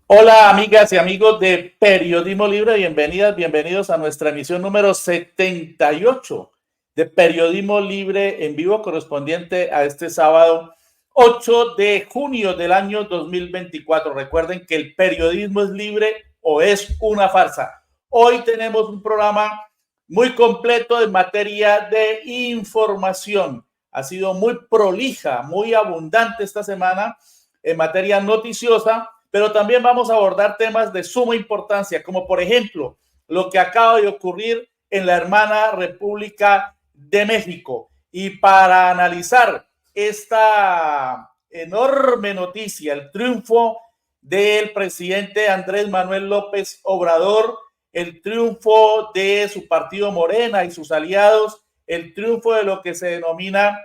Hola amigas y amigos de Periodismo Libre, bienvenidos a nuestra emisión número 78 de Periodismo Libre en vivo correspondiente a este sábado 8 de junio del año 2024. Recuerden que el periodismo es libre o es una farsa. Hoy tenemos un programa muy completo en materia de información. Ha sido muy prolija, muy abundante esta semana en materia noticiosa, pero también vamos a abordar temas de suma importancia, como por ejemplo lo que acaba de ocurrir en la hermana República de México. Y para analizar esta enorme noticia, el triunfo del presidente Andrés Manuel López Obrador, el triunfo de su partido Morena y sus aliados, el triunfo de lo que se denomina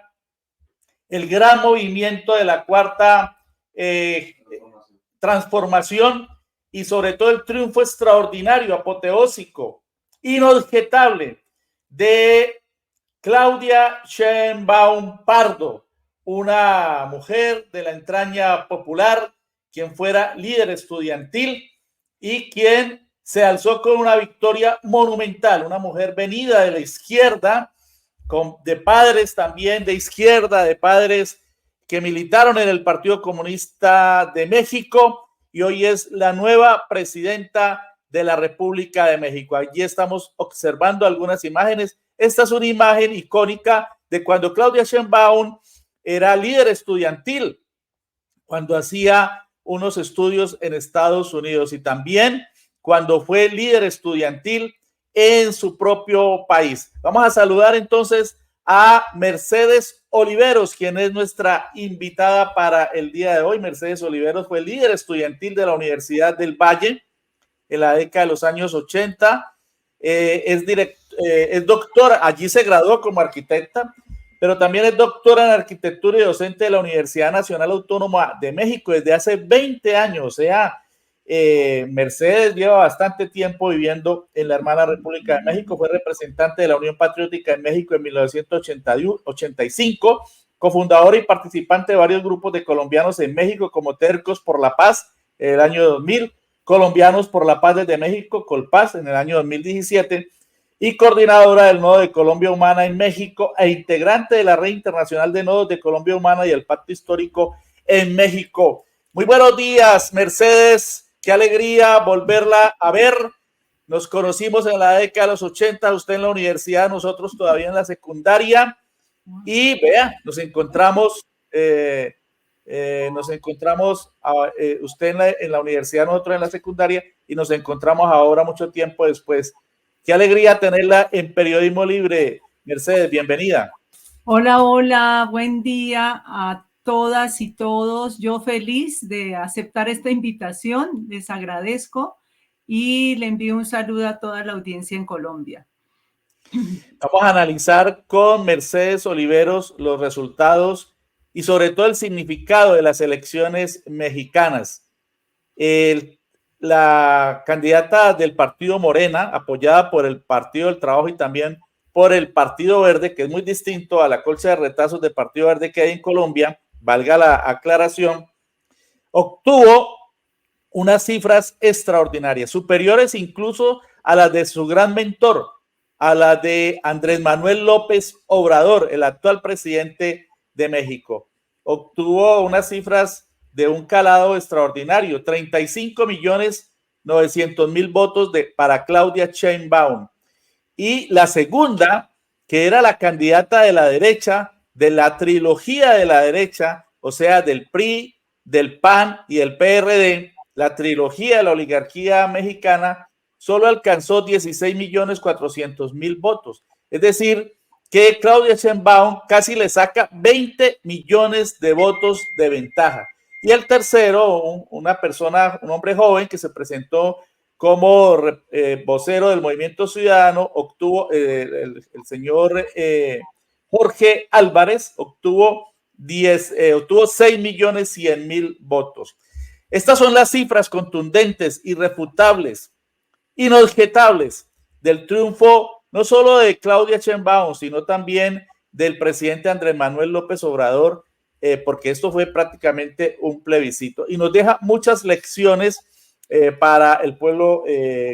el gran movimiento de la cuarta transformación y sobre todo el triunfo extraordinario, apoteósico, inobjetable de Claudia Sheinbaum Pardo, una mujer de la entraña popular, quien fuera líder estudiantil y quien se alzó con una victoria monumental, una mujer venida de la izquierda, de padres también de izquierda, de padres que militaron en el Partido Comunista de México y hoy es la nueva presidenta de la República de México. Allí estamos observando algunas imágenes. Esta es una imagen icónica de cuando Claudia Sheinbaum era líder estudiantil, cuando hacía unos estudios en Estados Unidos y también cuando fue líder estudiantil en su propio país. Vamos a saludar entonces a Mercedes Oliveros, quien es nuestra invitada para el día de hoy. Mercedes Oliveros fue líder estudiantil de la Universidad del Valle en la década de los años 80. Es doctora, allí se graduó como arquitecta, pero también es doctora en arquitectura y docente de la Universidad Nacional Autónoma de México desde hace 20 años. O sea, Mercedes lleva bastante tiempo viviendo en la hermana República de México, fue representante de la Unión Patriótica en México en 1985, cofundadora y participante de varios grupos de colombianos en México como Tercos por la Paz en el año 2000, Colombianos por la Paz desde México, Colpaz, en el año 2017, y coordinadora del Nodo de Colombia Humana en México e integrante de la Red Internacional de Nodos de Colombia Humana y el Pacto Histórico en México. Muy buenos días, Mercedes. Qué alegría volverla a ver. Nos conocimos en la década de los 80, usted en la universidad, nosotros todavía en la secundaria. Y vea, nos encontramos usted en la universidad, nosotros en la secundaria, y nos encontramos ahora mucho tiempo después. Qué alegría tenerla en Periodismo Libre. Mercedes, bienvenida. Hola, hola, buen día a todas y todos. Yo feliz de aceptar esta invitación, les agradezco y le envío un saludo a toda la audiencia en Colombia. Vamos a analizar con Mercedes Oliveros los resultados y sobre todo el significado de las elecciones mexicanas. La candidata del partido Morena, apoyada por el Partido del Trabajo y también por el Partido Verde, que es muy distinto a la colcha de retazos del Partido Verde que hay en Colombia, valga la aclaración, obtuvo unas cifras extraordinarias, superiores incluso a las de su gran mentor, a las de Andrés Manuel López Obrador, el actual presidente de México. Obtuvo unas cifras de un calado extraordinario, 35.900.000 votos para Claudia Sheinbaum. Y la segunda, que era la candidata de la derecha, de la trilogía de la derecha, o sea, del PRI, del PAN y del PRD, la trilogía de la oligarquía mexicana, solo alcanzó 16.400.000 votos. Es decir, que Claudia Sheinbaum casi le saca 20 millones de votos de ventaja. Y el tercero, una persona, un hombre joven que se presentó como vocero del Movimiento Ciudadano, obtuvo el señor Jorge Álvarez, obtuvo 6.100.000 votos. Estas son las cifras contundentes, irrefutables, inobjetables del triunfo no solo de Claudia Sheinbaum, sino también del presidente Andrés Manuel López Obrador, porque esto fue prácticamente un plebiscito y nos deja muchas lecciones para el pueblo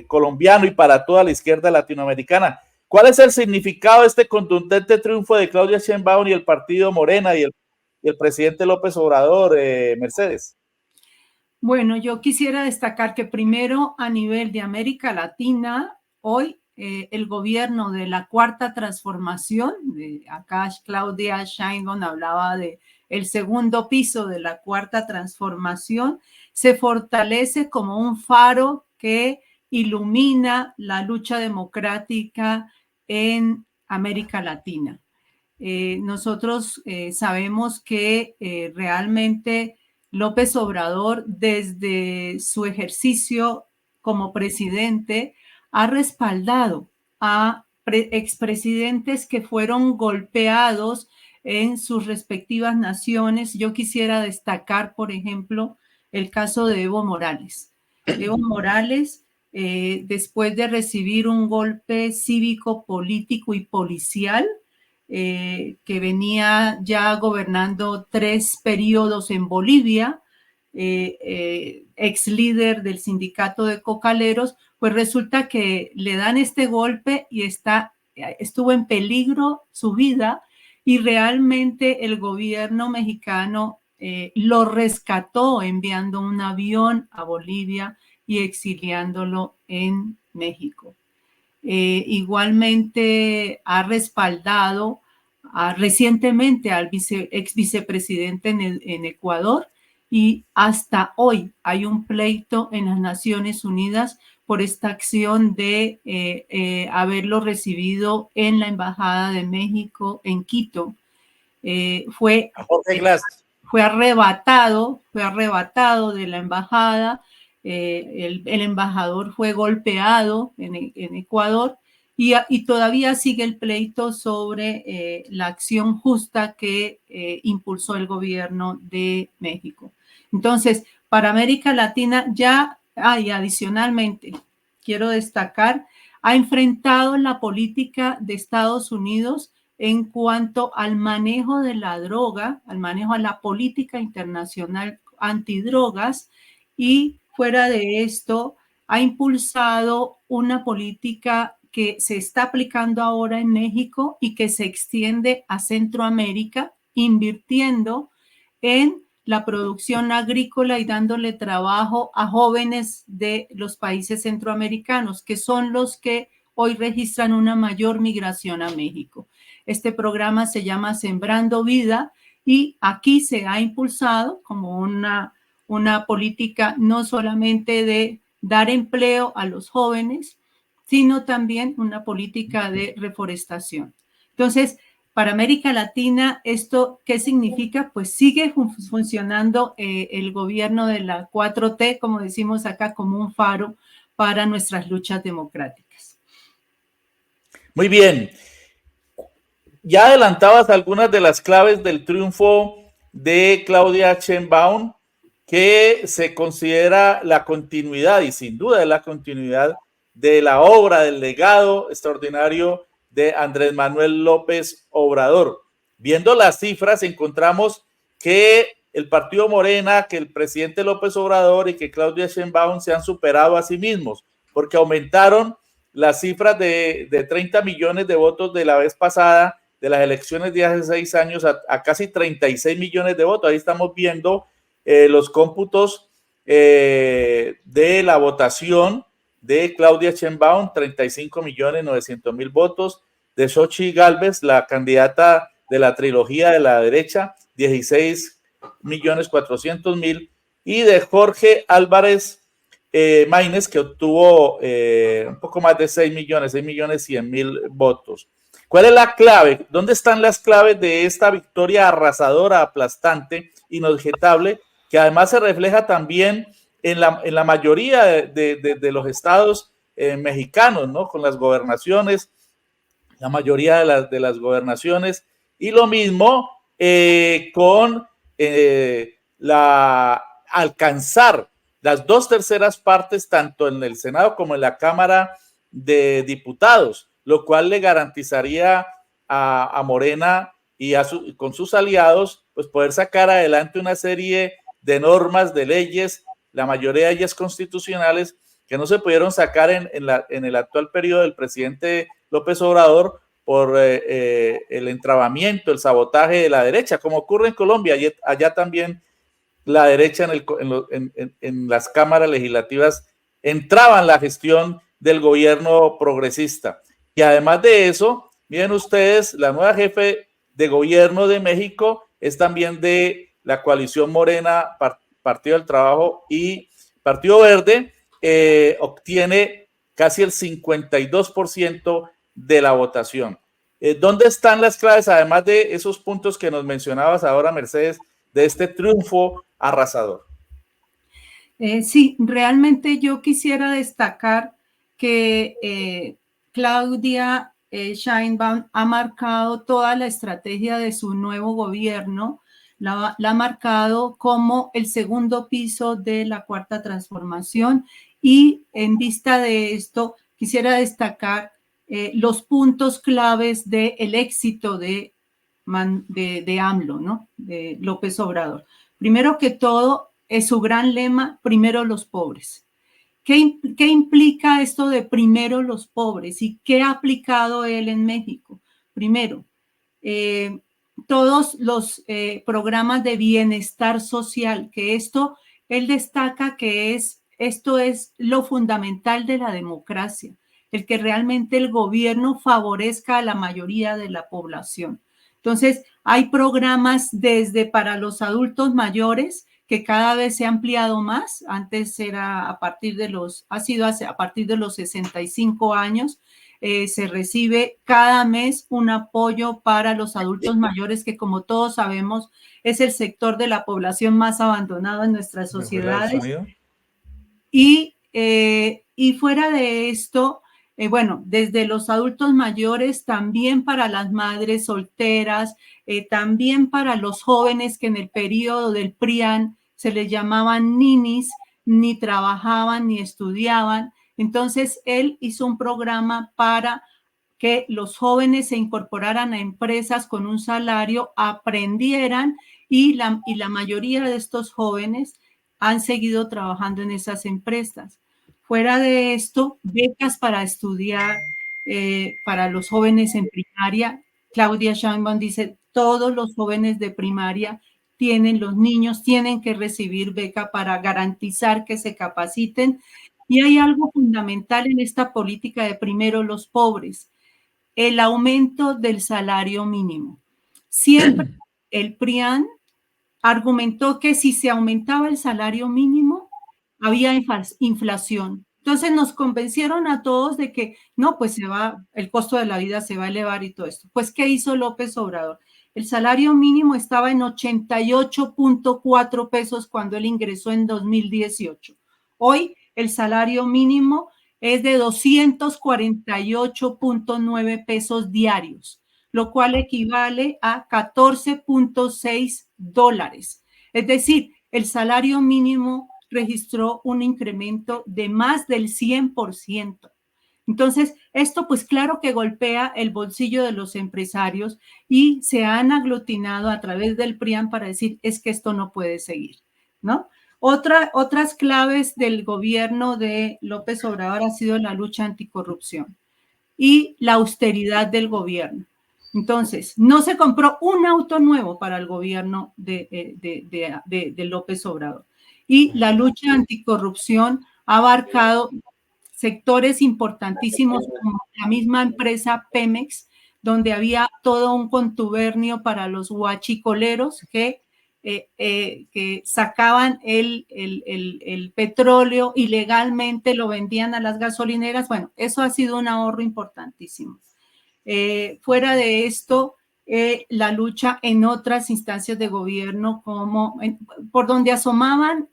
colombiano y para toda la izquierda latinoamericana. ¿Cuál es el significado de este contundente triunfo de Claudia Sheinbaum y el partido Morena y el presidente López Obrador, Mercedes? Bueno, yo quisiera destacar que primero a nivel de América Latina, hoy el gobierno de la Cuarta Transformación, acá Claudia Sheinbaum hablaba de el segundo piso de la Cuarta Transformación, se fortalece como un faro que ilumina la lucha democrática en América Latina. Nosotros sabemos que realmente López Obrador, desde su ejercicio como presidente, ha respaldado a expresidentes que fueron golpeados en sus respectivas naciones. Yo quisiera destacar, por ejemplo, el caso de Evo Morales. Evo Morales, después de recibir un golpe cívico, político y policial, que venía ya gobernando 3 periodos en Bolivia, ex líder del sindicato de cocaleros, pues resulta que le dan este golpe y estuvo en peligro su vida, y realmente el gobierno mexicano lo rescató enviando un avión a Bolivia y exiliándolo en México. Igualmente ha respaldado recientemente al ex vicepresidente en Ecuador, y hasta hoy hay un pleito en las Naciones Unidas por esta acción de haberlo recibido en la Embajada de México en Quito. Fue arrebatado de la embajada. El embajador fue golpeado en Ecuador, y todavía sigue el pleito sobre la acción justa que impulsó el gobierno de México. Entonces, para América Latina ya hay, adicionalmente, quiero destacar, ha enfrentado la política de Estados Unidos en cuanto al manejo de la droga, al manejo a la política internacional antidrogas, y fuera de esto ha impulsado una política que se está aplicando ahora en México y que se extiende a Centroamérica, invirtiendo en la producción agrícola y dándole trabajo a jóvenes de los países centroamericanos, que son los que hoy registran una mayor migración a México. Este programa se llama Sembrando Vida, y aquí se ha impulsado como una política no solamente de dar empleo a los jóvenes, sino también una política de reforestación. Entonces, para América Latina, ¿esto qué significa? Pues sigue funcionando el gobierno de la 4T, como decimos acá, como un faro para nuestras luchas democráticas. Muy bien. Ya adelantabas algunas de las claves del triunfo de Claudia Sheinbaum, que se considera la continuidad, y sin duda es la continuidad de la obra, del legado extraordinario de Andrés Manuel López Obrador. Viendo las cifras, encontramos que el partido Morena, que el presidente López Obrador y que Claudia Sheinbaum se han superado a sí mismos, porque aumentaron las cifras de 30 millones de votos de la vez pasada, de las elecciones de hace 6 años, a casi 36 millones de votos. Ahí estamos viendo los cómputos de la votación de Claudia Sheinbaum, 35.900.000 votos, de Xochitl Gálvez, la candidata de la trilogía de la derecha, 16.400.000, y de Jorge Álvarez Maínez, que obtuvo un poco más de 6.100.000 votos. ¿Cuál es la clave? ¿Dónde están las claves de esta victoria arrasadora, aplastante, inobjetable, que además se refleja también en la mayoría de los estados mexicanos, ¿no? Con las gobernaciones, la mayoría de las gobernaciones, y lo mismo con alcanzar las 2/3 partes tanto en el Senado como en la Cámara de Diputados, lo cual le garantizaría a Morena y con sus aliados pues poder sacar adelante una serie de normas, de leyes, la mayoría de ellas constitucionales, que no se pudieron sacar en el actual periodo del presidente López Obrador por el entrabamiento, el sabotaje de la derecha, como ocurre en Colombia. Allá también la derecha en las cámaras legislativas entraba en la gestión del gobierno progresista. Y además de eso, miren ustedes, la nueva jefe de gobierno de México es también de la coalición Morena, Partido del Trabajo y Partido Verde, obtiene casi el 52% de la votación. ¿Dónde están las claves, además de esos puntos que nos mencionabas ahora, Mercedes, de este triunfo arrasador? Sí, realmente yo quisiera destacar que Claudia Sheinbaum ha marcado toda la estrategia de su nuevo gobierno, la ha marcado como el segundo piso de la cuarta transformación, y en vista de esto quisiera destacar los puntos claves del éxito de AMLO, ¿no? De López Obrador. Primero que todo, es su gran lema, primero los pobres. ¿Qué implica esto de primero los pobres y qué ha aplicado él en México? Primero, todos los programas de bienestar social, que esto, él destaca que esto es lo fundamental de la democracia, el que realmente el gobierno favorezca a la mayoría de la población. Entonces, hay programas desde para los adultos mayores, que cada vez se ha ampliado más. Antes era a partir de los 65 años. Se recibe cada mes un apoyo para los adultos mayores, que como todos sabemos es el sector de la población más abandonado en nuestras sociedades. Y fuera de esto, bueno, desde los adultos mayores, también para las madres solteras, también para los jóvenes que en el periodo del PRIAN se les llamaban ninis, ni trabajaban ni estudiaban. Entonces, él hizo un programa para que los jóvenes se incorporaran a empresas con un salario, aprendieran, y la mayoría de estos jóvenes han seguido trabajando en esas empresas. Fuera de esto, becas para estudiar para los jóvenes en primaria. Claudia Sheinbaum dice, todos los jóvenes de primaria los niños tienen que recibir beca para garantizar que se capaciten. Y hay algo fundamental en esta política de primero los pobres: el aumento del salario mínimo. Siempre el PRIAN argumentó que si se aumentaba el salario mínimo, había inflación. Entonces nos convencieron a todos de que no, pues el costo de la vida se va a elevar y todo esto. Pues, ¿qué hizo López Obrador? El salario mínimo estaba en 88.4 pesos cuando él ingresó en 2018. Hoy el salario mínimo es de 248.9 pesos diarios, lo cual equivale a 14.6 dólares. Es decir, el salario mínimo registró un incremento de más del 100%. Entonces, esto pues claro que golpea el bolsillo de los empresarios, y se han aglutinado a través del PRIAN para decir, es que esto no puede seguir, ¿no? Otras claves del gobierno de López Obrador ha sido la lucha anticorrupción y la austeridad del gobierno. Entonces, no se compró un auto nuevo para el gobierno de López Obrador. Y la lucha anticorrupción ha abarcado sectores importantísimos como la misma empresa Pemex, donde había todo un contubernio para los huachicoleros que sacaban el petróleo ilegalmente, lo vendían a las gasolineras. Bueno, eso ha sido un ahorro importantísimo. Fuera de esto, la lucha en otras instancias de gobierno, como por donde asomaban,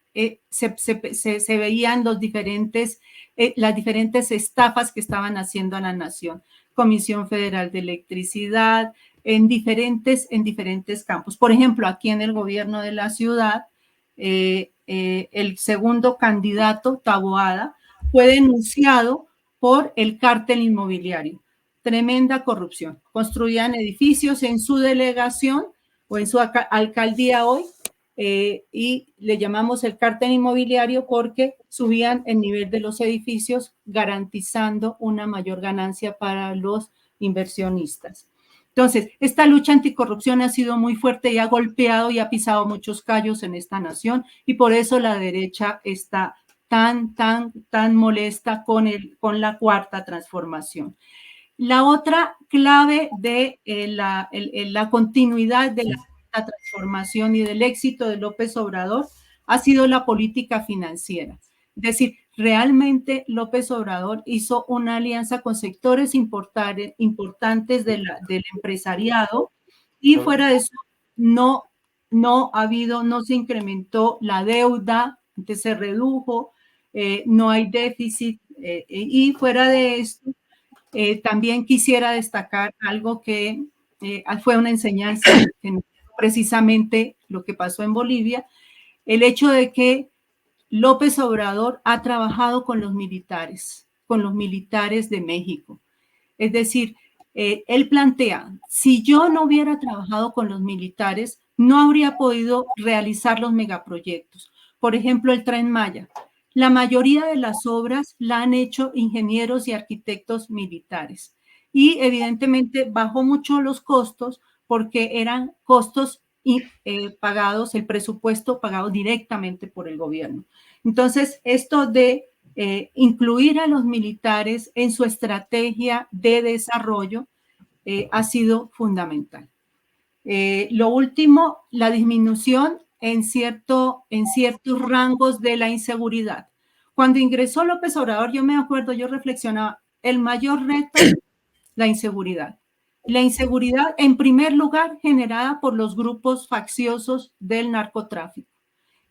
se veían las diferentes estafas que estaban haciendo a la nación. Comisión Federal de Electricidad, en diferentes campos. Por ejemplo, aquí en el gobierno de la ciudad, el segundo candidato, Taboada, fue denunciado por el cártel inmobiliario. Tremenda corrupción. Construían edificios en su delegación o en su alcaldía hoy y le llamamos el cártel inmobiliario porque subían el nivel de los edificios garantizando una mayor ganancia para los inversionistas. Entonces, esta lucha anticorrupción ha sido muy fuerte y ha golpeado y ha pisado muchos callos en esta nación y por eso la derecha está tan molesta con la cuarta transformación. La otra clave de la continuidad de la transformación y del éxito de López Obrador ha sido la política financiera. Es decir, realmente López Obrador hizo una alianza con sectores importantes del empresariado y fuera de eso no se incrementó la deuda, antes se redujo, no hay déficit y fuera de esto también quisiera destacar algo que fue una enseñanza, precisamente lo que pasó en Bolivia, el hecho de que López Obrador ha trabajado con los militares de México. Es decir, él plantea, si yo no hubiera trabajado con los militares, no habría podido realizar los megaproyectos. Por ejemplo, el Tren Maya. La mayoría de las obras la han hecho ingenieros y arquitectos militares. Y evidentemente bajó mucho los costos porque eran costos pagados, el presupuesto pagado directamente por el gobierno. Entonces, esto de incluir a los militares en su estrategia de desarrollo ha sido fundamental. Lo último, la disminución en ciertos rangos de la inseguridad. Cuando ingresó López Obrador, yo me acuerdo, yo reflexionaba, el mayor reto, la inseguridad. La inseguridad, en primer lugar, generada por los grupos facciosos del narcotráfico,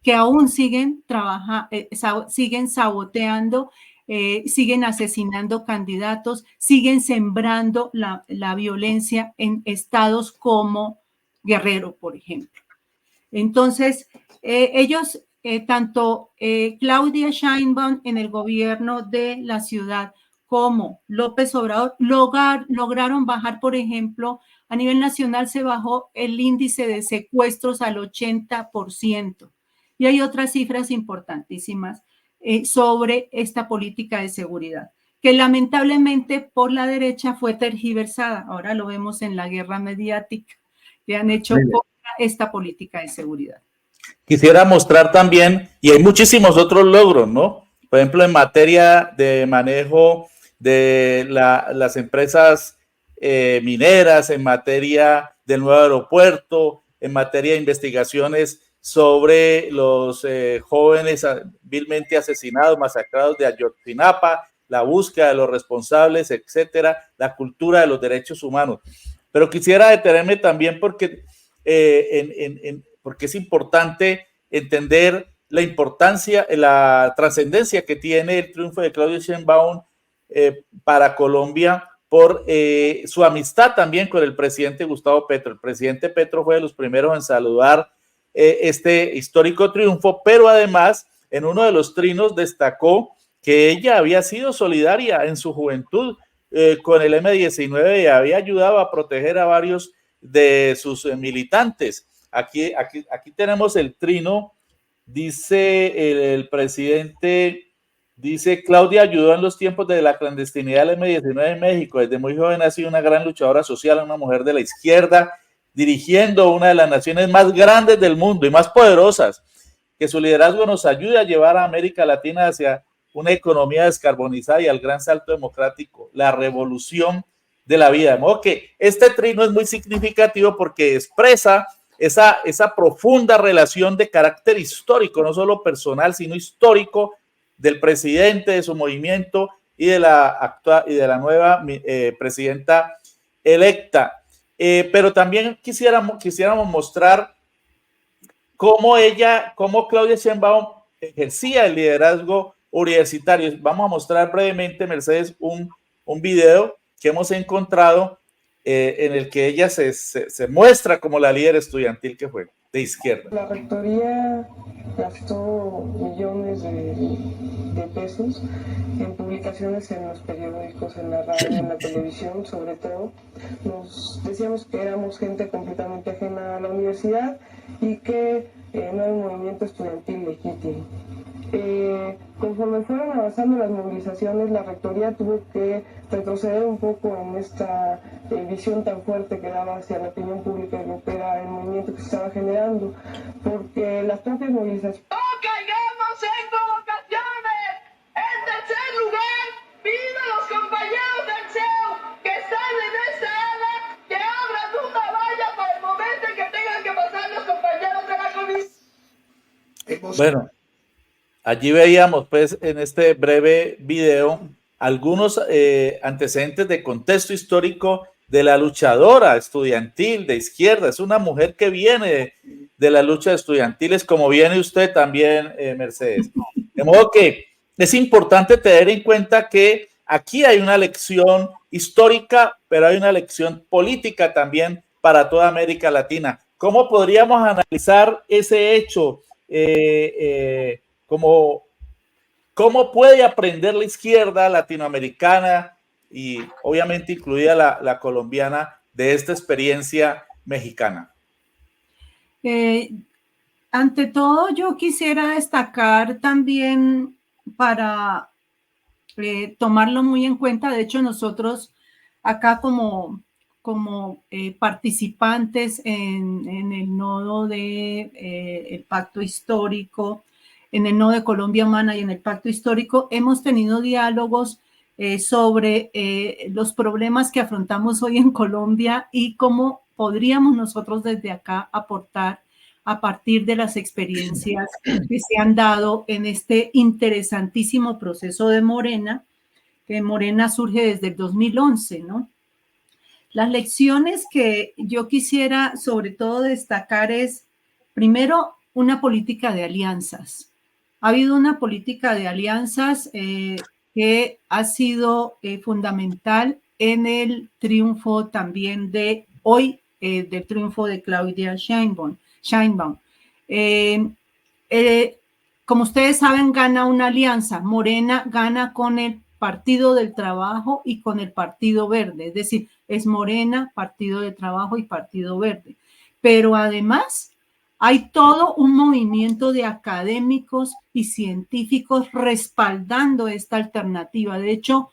que aún siguen saboteando, siguen asesinando candidatos, siguen sembrando la violencia en estados como Guerrero, por ejemplo. Entonces, ellos, tanto Claudia Sheinbaum en el gobierno de la ciudad como López Obrador, lograron bajar, por ejemplo, a nivel nacional se bajó el índice de secuestros al 80%. Y hay otras cifras importantísimas sobre esta política de seguridad, que lamentablemente por la derecha fue tergiversada. Ahora lo vemos en la guerra mediática que han hecho contra esta política de seguridad. Quisiera mostrar también, y hay muchísimos otros logros, ¿no? Por ejemplo, en materia de manejo de las empresas mineras, en materia del nuevo aeropuerto, en materia de investigaciones sobre los jóvenes vilmente asesinados, masacrados de Ayotzinapa, la búsqueda de los responsables, etcétera, la cultura de los derechos humanos. Pero quisiera detenerme también porque es importante entender la importancia, la trascendencia que tiene el triunfo de Claudia Sheinbaum para Colombia por su amistad también con el presidente Gustavo Petro. El presidente Petro fue de los primeros en saludar este histórico triunfo, pero además en uno de los trinos destacó que ella había sido solidaria en su juventud con el M-19 y había ayudado a proteger a varios de sus militantes. Aquí tenemos el trino, dice el presidente, dice: Claudia ayudó en los tiempos de la clandestinidad del M-19 en México. Desde muy joven ha sido una gran luchadora social, una mujer de la izquierda, dirigiendo una de las naciones más grandes del mundo y más poderosas. Que su liderazgo nos ayude a llevar a América Latina hacia una economía descarbonizada y al gran salto democrático, la revolución de la vida. De modo que este trino es muy significativo porque expresa esa profunda relación de carácter histórico, no solo personal, sino histórico, del presidente, de su movimiento y de la nueva presidenta electa. Pero también quisiéramos mostrar cómo Claudia Sheinbaum ejercía el liderazgo universitario. Vamos a mostrar brevemente, Mercedes, un video que hemos encontrado en el que ella se muestra como la líder estudiantil que fue, de izquierda. La rectoría gastó millones de pesos en publicaciones en los periódicos, en la radio, en la televisión, sobre todo. Nos decíamos que éramos gente completamente ajena a la universidad y que no hay movimiento estudiantil legítimo. Conforme fueron avanzando las movilizaciones, la rectoría tuvo que retroceder un poco en esta visión tan fuerte que daba hacia la opinión pública y lo que era el movimiento que se estaba generando, porque las propias movilizaciones... ¡No caigamos en provocaciones! En tercer lugar, pido a los compañeros del CEU que están en esta ala que abran una valla para el momento en que tengan que pasar los compañeros de la comisión. Bueno, allí veíamos pues en este breve video algunos antecedentes de contexto histórico de la luchadora estudiantil de izquierda. Es una mujer que viene de las luchas estudiantiles, como viene usted también, Mercedes. De modo que es importante tener en cuenta que aquí hay una lección histórica, pero hay una lección política también para toda América Latina. ¿Cómo podríamos analizar ese hecho? ¿Cómo puede aprender la izquierda latinoamericana y obviamente incluida la colombiana de esta experiencia mexicana? Ante todo, yo quisiera destacar también para tomarlo muy en cuenta. De hecho, nosotros acá como participantes en el nodo de el Pacto Histórico, en el nodo de Colombia Humana y en el Pacto Histórico, hemos tenido diálogos sobre los problemas que afrontamos hoy en Colombia y cómo podríamos nosotros desde acá aportar a partir de las experiencias que se han dado en este interesantísimo proceso de Morena, que Morena surge desde el 2011, ¿no? Las lecciones que yo quisiera sobre todo destacar es, primero, una política de alianzas. Ha habido una política de alianzas que ha sido fundamental en el triunfo también de hoy, del triunfo de Claudia Sheinbaum. Como ustedes saben, gana una alianza. Morena gana con el Partido del Trabajo y con el Partido Verde, es decir, es Morena, Partido del Trabajo y Partido Verde. Pero además hay todo un movimiento de académicos y científicos respaldando esta alternativa. De hecho,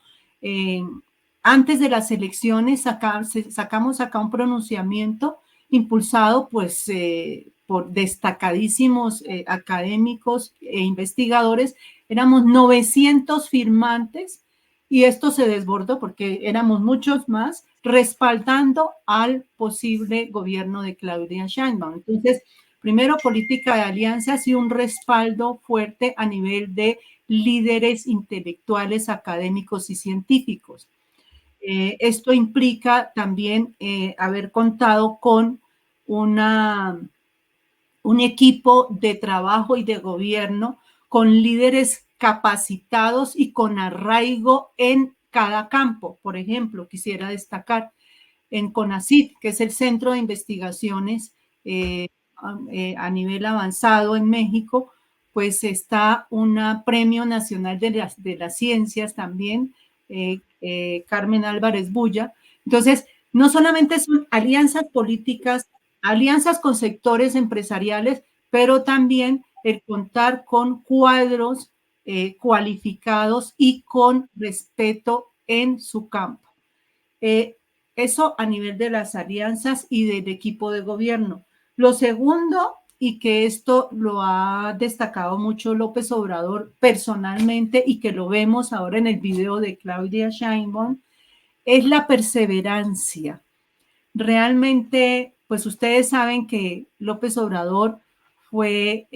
antes de las elecciones sacamos acá un pronunciamiento impulsado pues por destacadísimos académicos e investigadores. Éramos 900 firmantes y esto se desbordó porque éramos muchos más respaldando al posible gobierno de Claudia Sheinbaum. Entonces, primero, política de alianzas y un respaldo fuerte a nivel de líderes intelectuales, académicos y científicos. Esto implica también haber contado con un equipo de trabajo y de gobierno con líderes capacitados y con arraigo en cada campo. Por ejemplo, quisiera destacar en CONACYT, que es el Centro de Investigaciones a nivel avanzado en México, pues está un Premio Nacional de las Ciencias también, Carmen Álvarez Bulla. Entonces, no solamente son alianzas políticas, alianzas con sectores empresariales, pero también el contar con cuadros cualificados y con respeto en su campo. Eso a nivel de las alianzas y del equipo de gobierno. Lo segundo, y que esto lo ha destacado mucho López Obrador personalmente y que lo vemos ahora en el video de Claudia Sheinbaum, es la perseverancia. Realmente, pues ustedes saben que López Obrador fue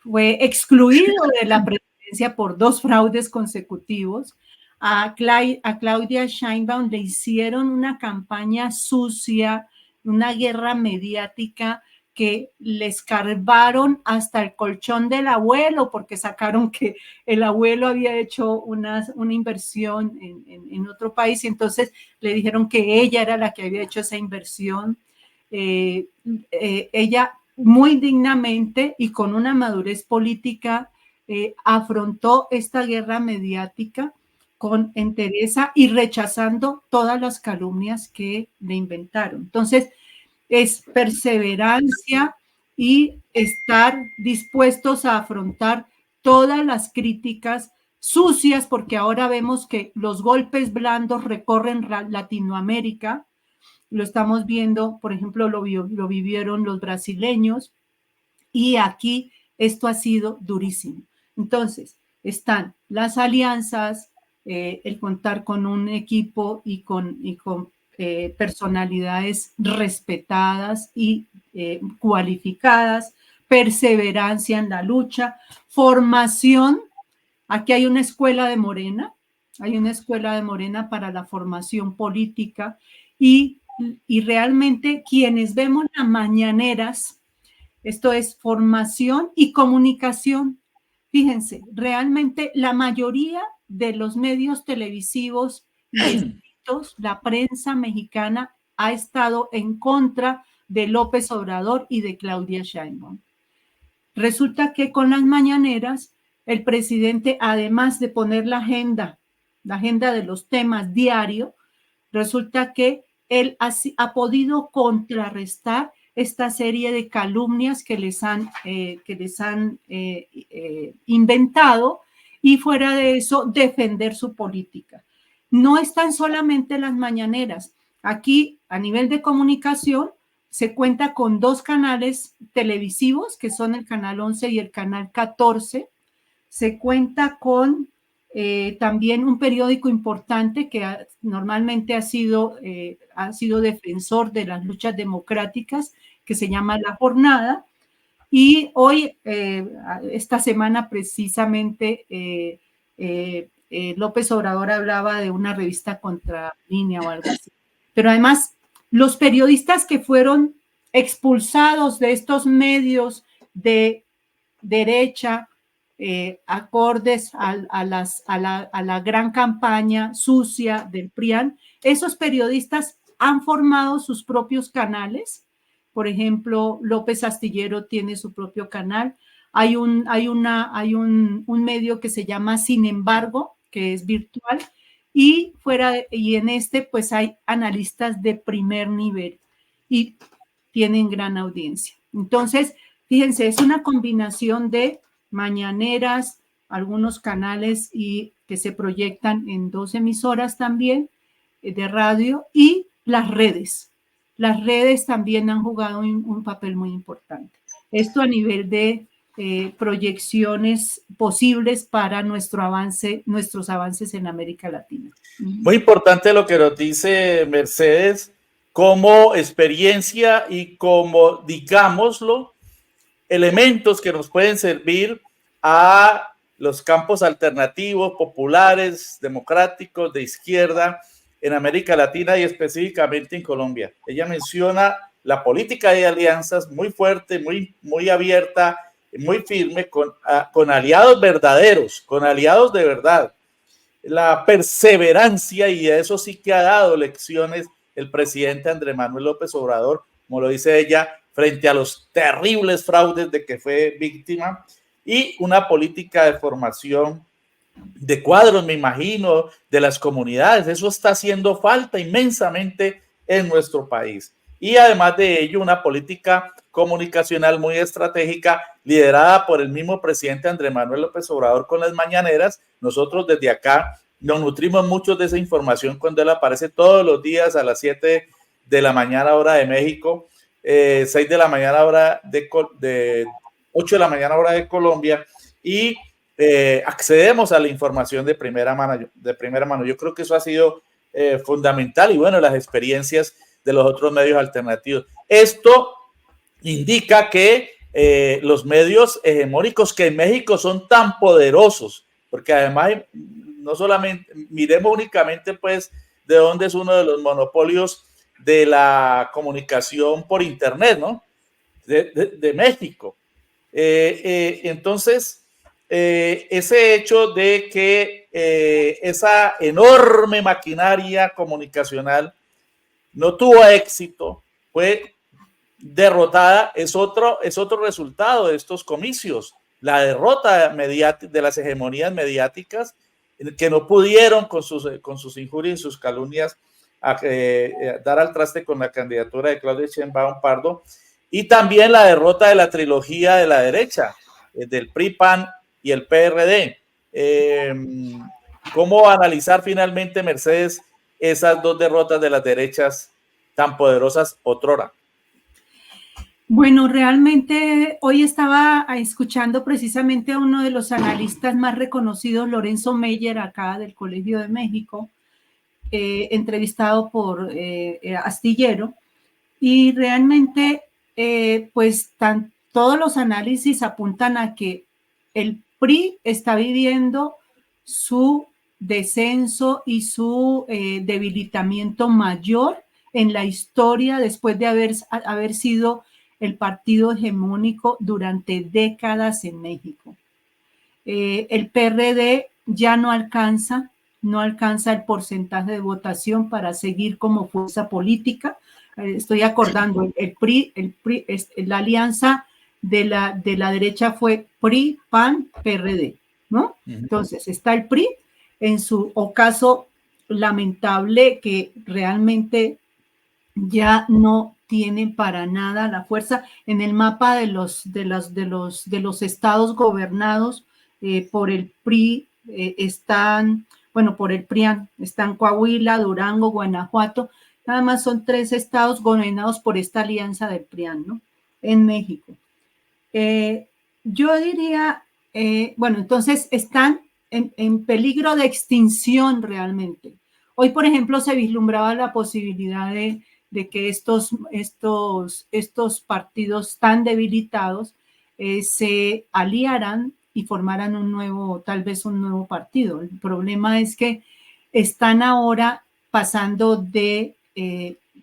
excluido de la presidencia por 2 fraudes consecutivos. A Claudia Sheinbaum le hicieron una campaña sucia, una guerra mediática que le escarbaron hasta el colchón del abuelo, porque sacaron que el abuelo había hecho una inversión en otro país y entonces le dijeron que ella era la que había hecho esa inversión. Ella muy dignamente y con una madurez política afrontó esta guerra mediática con entereza y rechazando todas las calumnias que le inventaron. Entonces, es perseverancia, y estar dispuestos a afrontar todas las críticas sucias, porque ahora vemos que los golpes blandos recorren Latinoamérica. Lo estamos viendo, por ejemplo, lo vivieron los brasileños, y aquí esto ha sido durísimo. Entonces, están las alianzas, el contar con un equipo y con personalidades respetadas y cualificadas, perseverancia en la lucha, formación. Aquí hay una escuela de Morena, para la formación política, y realmente quienes vemos las mañaneras, esto es formación y comunicación. Fíjense, realmente la mayoría de los medios televisivos y escritos, la prensa mexicana ha estado en contra de López Obrador y de Claudia Sheinbaum. Resulta que con las mañaneras, el presidente, además de poner la agenda de los temas diario, resulta que él ha podido contrarrestar esta serie de calumnias que les han inventado, y fuera de eso, defender su política. No están solamente las mañaneras. Aquí, a nivel de comunicación, se cuenta con 2 canales televisivos, que son el Canal 11 y el Canal 14. Se cuenta con también un periódico importante que normalmente ha sido defensor de las luchas democráticas, que se llama La Jornada. Y hoy, esta semana precisamente, López Obrador hablaba de una revista Contralínea o algo así. Pero además, los periodistas que fueron expulsados de estos medios de derecha, acordes a la gran campaña sucia del PRIAN, esos periodistas han formado sus propios canales. Por ejemplo, López Astillero tiene su propio canal. Hay un medio que se llama Sin Embargo, que es virtual, y en este pues hay analistas de primer nivel y tienen gran audiencia. Entonces, fíjense, es una combinación de mañaneras, algunos canales y que se proyectan en 2 emisoras también de radio, y las redes. Las redes también han jugado un papel muy importante. Esto a nivel de proyecciones posibles para nuestros avances en América Latina. Muy importante lo que nos dice Mercedes, como experiencia y como, digámoslo, elementos que nos pueden servir a los campos alternativos, populares, democráticos, de izquierda en América Latina y específicamente en Colombia. Ella menciona la política de alianzas muy fuerte, muy abierta, muy firme, con aliados verdaderos, con aliados de verdad. La perseverancia, y de eso sí que ha dado lecciones el presidente Andrés Manuel López Obrador, como lo dice ella, frente a los terribles fraudes de que fue víctima, y una política de formación de cuadros, me imagino, de las comunidades. Eso está haciendo falta inmensamente en nuestro país. Y además de ello, una política comunicacional muy estratégica liderada por el mismo presidente Andrés Manuel López Obrador con las mañaneras. Nosotros desde acá nos nutrimos mucho de esa información cuando él aparece todos los días a las 7 de la mañana hora de México, 6 de la mañana hora de 8 de la mañana hora de Colombia, y accedemos a la información de primera mano. Yo creo que eso ha sido fundamental, y bueno, las experiencias de los otros medios alternativos. Esto indica que los medios hegemónicos que en México son tan poderosos, porque además no solamente miremos únicamente pues de dónde es uno de los monopolios de la comunicación por internet, ¿no? De México. Entonces, ese hecho de que esa enorme maquinaria comunicacional no tuvo éxito, fue derrotada, es otro resultado de estos comicios, la derrota de las hegemonías mediáticas, que no pudieron con sus injurias y sus calumnias dar al traste con la candidatura de Claudia Sheinbaum Pardo. y también la derrota de la trilogía de la derecha, del PRI, PAN y el PRD. ¿Cómo analizar finalmente, Mercedes, esas dos derrotas de las derechas tan poderosas otrora? Bueno, realmente hoy estaba escuchando precisamente a uno de los analistas más reconocidos, Lorenzo Meyer, acá del Colegio de México, entrevistado por Astillero, y realmente pues todos los análisis apuntan a que el PRI está viviendo su descenso y su debilitamiento mayor en la historia después de haber sido el partido hegemónico durante décadas en México. El PRD ya no alcanza el porcentaje de votación para seguir como fuerza política. Estoy acordando, el PRI, la alianza de la derecha fue PRI, PAN, PRD, ¿no? Entonces, está el PRI en su ocaso lamentable que realmente ya no tienen para nada la fuerza en el mapa de los estados gobernados por el PRI. Por el PRIAN están Coahuila, Durango, Guanajuato. Nada más son 3 estados gobernados por esta alianza del PRIAN, ¿no? En México. Yo diría, entonces están en peligro de extinción realmente. Hoy, por ejemplo, se vislumbraba la posibilidad de que estos partidos tan debilitados se aliaran y formaran tal vez un nuevo partido. El problema es que están ahora pasando de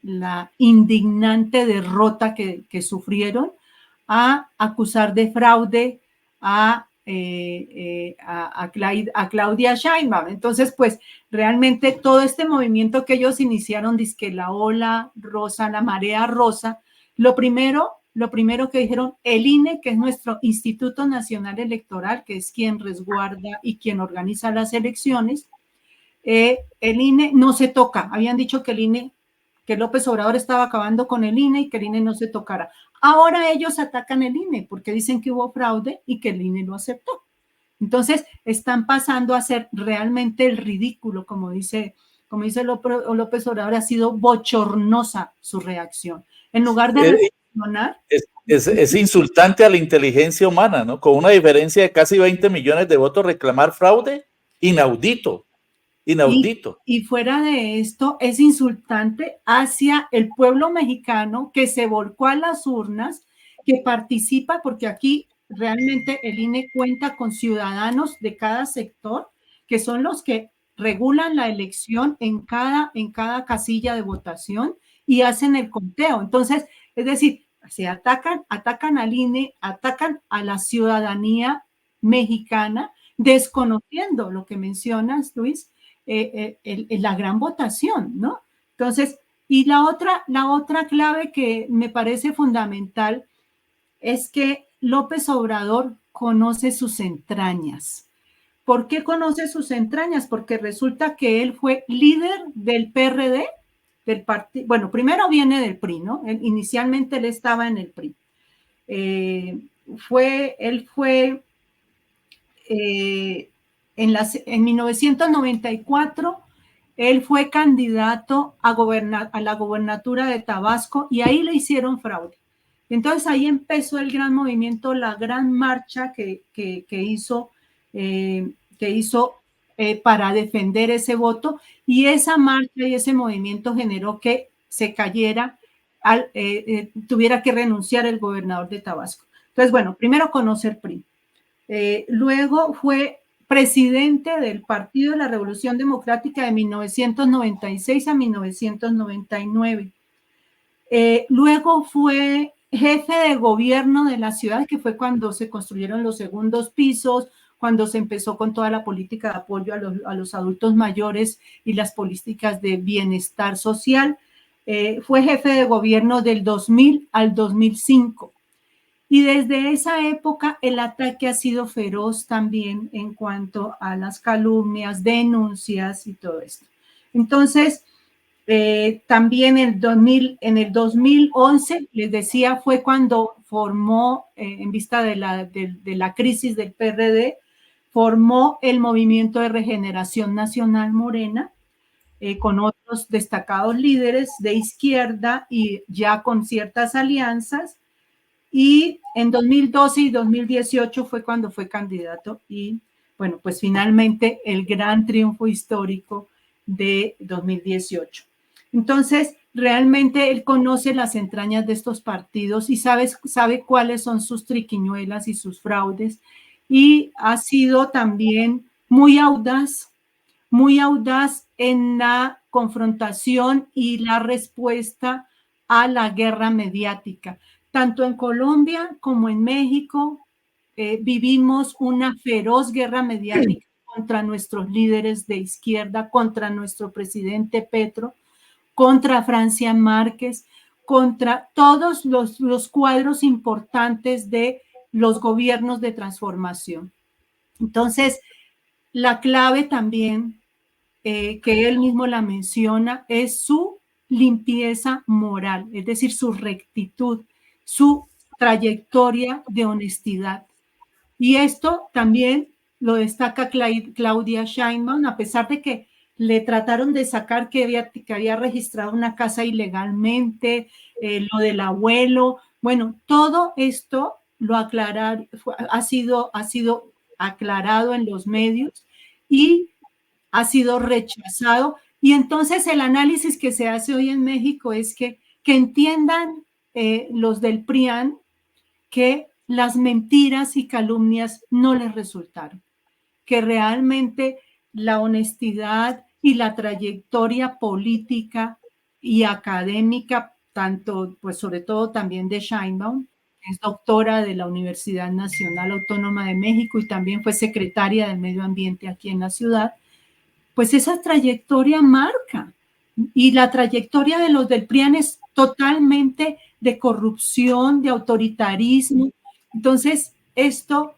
la indignante derrota que sufrieron a acusar de fraude a Claudia Sheinbaum. Entonces, pues, realmente todo este movimiento que ellos iniciaron, dizque la ola rosa, la marea rosa, lo primero que dijeron, el INE, que es nuestro Instituto Nacional Electoral, que es quien resguarda y quien organiza las elecciones, el INE no se toca. Habían dicho que el INE, que López Obrador estaba acabando con el INE y que el INE no se tocara. Ahora ellos atacan el INE porque dicen que hubo fraude y que el INE lo aceptó. Entonces, están pasando a ser realmente el ridículo, como dice López Obrador, ha sido bochornosa su reacción. En lugar de reaccionar... Es insultante a la inteligencia humana, ¿no? Con una diferencia de casi 20 millones de votos, reclamar fraude, inaudito. Y fuera de esto, es insultante hacia el pueblo mexicano que se volcó a las urnas, que participa, porque aquí realmente el INE cuenta con ciudadanos de cada sector, que son los que regulan la elección en cada casilla de votación y hacen el conteo. Entonces, es decir, se atacan al INE, atacan a la ciudadanía mexicana, desconociendo lo que mencionas, Luis, la gran votación, ¿no? Entonces, y la otra clave que me parece fundamental es que López Obrador conoce sus entrañas. ¿Por qué conoce sus entrañas? Porque resulta que él fue líder del PRD, del partido, bueno, primero viene del PRI, ¿no? Inicialmente él estaba en el PRI. En 1994, él fue candidato a la gobernatura de Tabasco y ahí le hicieron fraude. Entonces ahí empezó el gran movimiento, la gran marcha que hizo para defender ese voto, y esa marcha y ese movimiento generó que se cayera, tuviera que renunciar el gobernador de Tabasco. Entonces, bueno, primero conoce el PRI. Luego fue presidente del Partido de la Revolución Democrática de 1996 a 1999. Luego fue jefe de gobierno de la ciudad, que fue cuando se construyeron los segundos pisos, cuando se empezó con toda la política de apoyo a los adultos mayores y las políticas de bienestar social. Fue jefe de gobierno del 2000 al 2005. Y desde esa época el ataque ha sido feroz también en cuanto a las calumnias, denuncias y todo esto. Entonces, También en el 2011, les decía, fue cuando formó, en vista de la crisis del PRD, formó el Movimiento de Regeneración Nacional Morena, con otros destacados líderes de izquierda y ya con ciertas alianzas. Y en 2012 y 2018 fue cuando fue candidato y, bueno, pues finalmente el gran triunfo histórico de 2018. Entonces, realmente él conoce las entrañas de estos partidos y sabe cuáles son sus triquiñuelas y sus fraudes, y ha sido también muy audaz en la confrontación y la respuesta a la guerra mediática. Tanto en Colombia como en México vivimos una feroz guerra mediática contra nuestros líderes de izquierda, contra nuestro presidente Petro, contra Francia Márquez, contra todos los cuadros importantes de los gobiernos de transformación. Entonces, la clave también, que él mismo la menciona, es su limpieza moral, es decir, su rectitud, su trayectoria de honestidad. Y esto también lo destaca Claudia Sheinbaum, a pesar de que le trataron de sacar que había registrado una casa ilegalmente, lo del abuelo. Bueno, todo esto ha sido aclarado en los medios y ha sido rechazado. Y entonces el análisis que se hace hoy en México es que entiendan los del PRIAN que las mentiras y calumnias no les resultaron, que realmente la honestidad y la trayectoria política y académica, tanto, pues sobre todo también de Sheinbaum, que es doctora de la Universidad Nacional Autónoma de México y también fue secretaria del Medio Ambiente aquí en la ciudad, pues esa trayectoria marca. Y la trayectoria de los del PRIAN es totalmente de corrupción, de autoritarismo. Entonces, esto,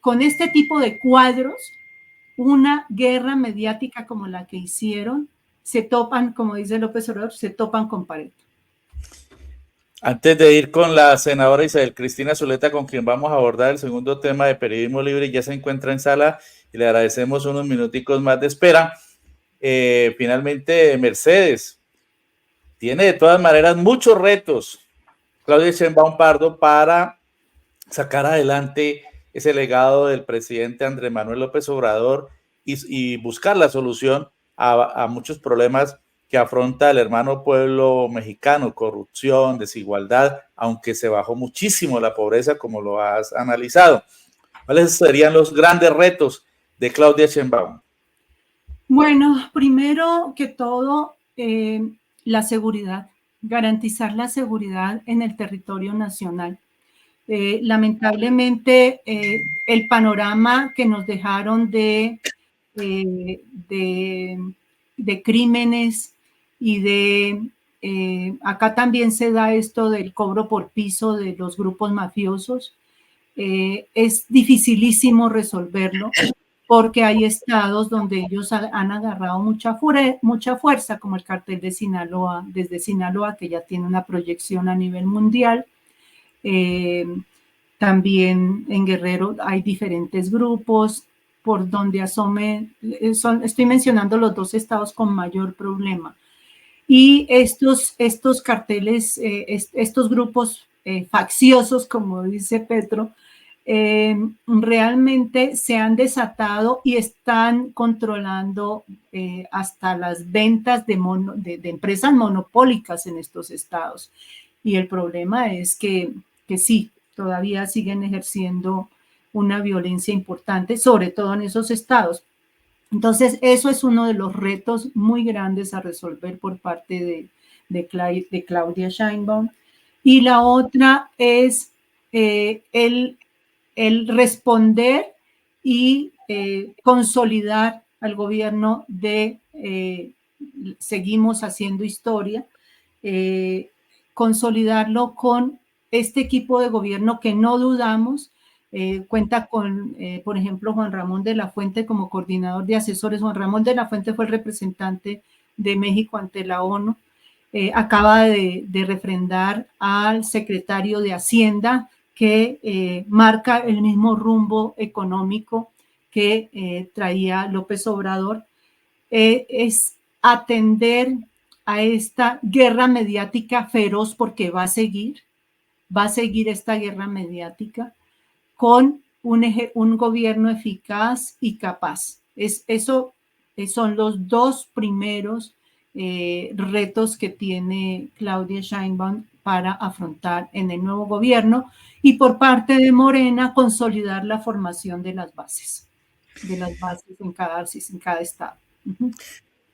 con este tipo de cuadros, una guerra mediática como la que hicieron, se topan, como dice López Obrador, se topan con pared. Antes de ir con la senadora Isabel Cristina Zuleta, con quien vamos a abordar el segundo tema de periodismo libre, ya se encuentra en sala y le agradecemos unos minuticos más de espera. Finalmente, Mercedes tiene de todas maneras muchos retos, Claudia Sheinbaum Pardo, para sacar adelante ese legado del presidente Andrés Manuel López Obrador y buscar la solución a muchos problemas que afronta el hermano pueblo mexicano: corrupción, desigualdad, aunque se bajó muchísimo la pobreza, como lo has analizado. ¿Cuáles serían los grandes retos de Claudia Sheinbaum? Bueno, primero que todo, la seguridad, garantizar la seguridad en el territorio nacional. Lamentablemente, el panorama que nos dejaron de crímenes y acá también se da esto del cobro por piso de los grupos mafiosos. Es dificilísimo resolverlo porque hay estados donde ellos han agarrado mucha fuerza, como el cartel de Sinaloa, desde Sinaloa, que ya tiene una proyección a nivel mundial. También en Guerrero hay diferentes grupos por donde asome, estoy mencionando los dos estados con mayor problema. Y estos carteles, estos grupos facciosos, como dice Petro, realmente se han desatado y están controlando hasta las ventas de empresas monopólicas en estos estados. Y el problema es que sí, todavía siguen ejerciendo una violencia importante, sobre todo en esos estados. Entonces, eso es uno de los retos muy grandes a resolver por parte de Claudia Sheinbaum. Y la otra es el responder y consolidar al gobierno de Seguimos Haciendo Historia, consolidarlo con este equipo de gobierno que no dudamos. Cuenta con, por ejemplo, Juan Ramón de la Fuente como coordinador de asesores. Juan Ramón de la Fuente fue el representante de México ante la ONU. Acaba de refrendar al secretario de Hacienda que marca el mismo rumbo económico que traía López Obrador. Es atender a esta guerra mediática feroz, porque va a seguir esta guerra mediática con un gobierno eficaz y capaz. Eso son los dos primeros retos que tiene Claudia Sheinbaum para afrontar en el nuevo gobierno, y por parte de Morena consolidar la formación de las bases en cada estado.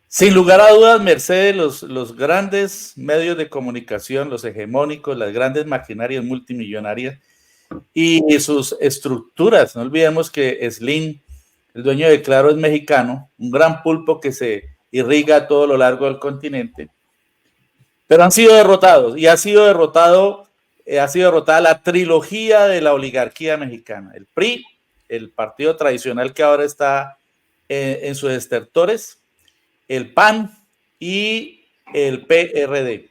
Sin lugar a dudas, Mercedes, los grandes medios de comunicación, los hegemónicos, las grandes maquinarias multimillonarias y sus estructuras. No olvidemos que Slim, el dueño de Claro, es mexicano, un gran pulpo que se irriga a todo lo largo del continente, pero han sido derrotados, y ha sido derrotada la trilogía de la oligarquía mexicana: el PRI, el partido tradicional que ahora está en sus estertores, el PAN y el PRD.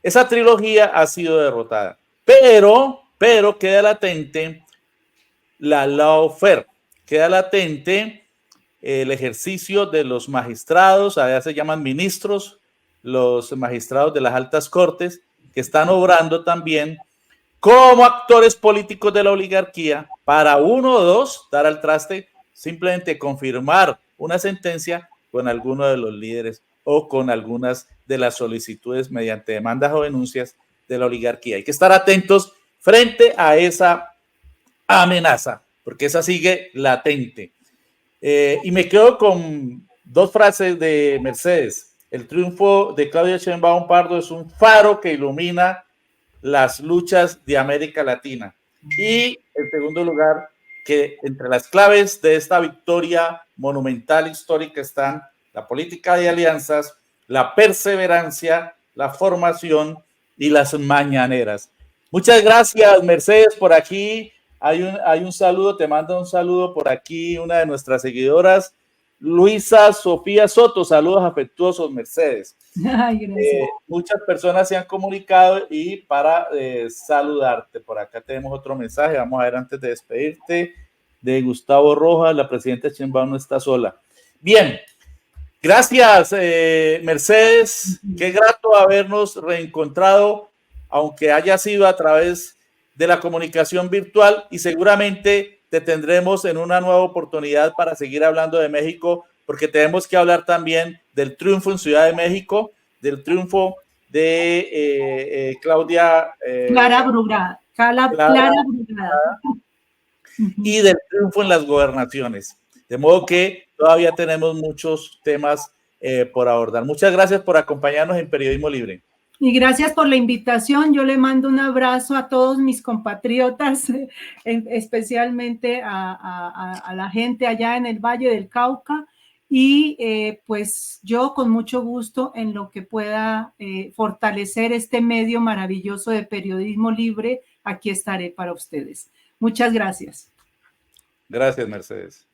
Esa trilogía ha sido derrotada, pero queda latente la lawfare, queda latente el ejercicio de los magistrados, allá se llaman ministros, los magistrados de las altas cortes, que están obrando también como actores políticos de la oligarquía para, uno o dos, dar al traste, simplemente confirmar una sentencia con alguno de los líderes o con algunas de las solicitudes mediante demandas o denuncias de la oligarquía. Hay que estar atentos frente a esa amenaza, porque esa sigue latente. Y me quedo con dos frases de Mercedes. El triunfo de Claudia Sheinbaum Pardo es un faro que ilumina las luchas de América Latina. Y en segundo lugar, que entre las claves de esta victoria monumental histórica están la política de alianzas, la perseverancia, la formación y las mañaneras. Muchas gracias, Mercedes. Por aquí hay un saludo, te manda un saludo por aquí una de nuestras seguidoras, Luisa Sofía Soto. Saludos afectuosos, Mercedes. Ay, gracias. Muchas personas se han comunicado y para saludarte. Por acá tenemos otro mensaje. Vamos a ver antes de despedirte, de Gustavo Rojas: la presidenta Sheinbaum no está sola. Bien, gracias, Mercedes. Qué grato habernos reencontrado, aunque haya sido a través de la comunicación virtual, y seguramente te tendremos en una nueva oportunidad para seguir hablando de México, porque tenemos que hablar también del triunfo en Ciudad de México, del triunfo de Claudia Clara Brugada. Y del triunfo en las gobernaciones. De modo que todavía tenemos muchos temas por abordar. Muchas gracias por acompañarnos en Periodismo Libre. Y gracias por la invitación. Yo le mando un abrazo a todos mis compatriotas, especialmente a la gente allá en el Valle del Cauca. Y pues yo con mucho gusto, en lo que pueda fortalecer este medio maravilloso de Periodismo Libre, aquí estaré para ustedes. Muchas gracias. Gracias, Mercedes.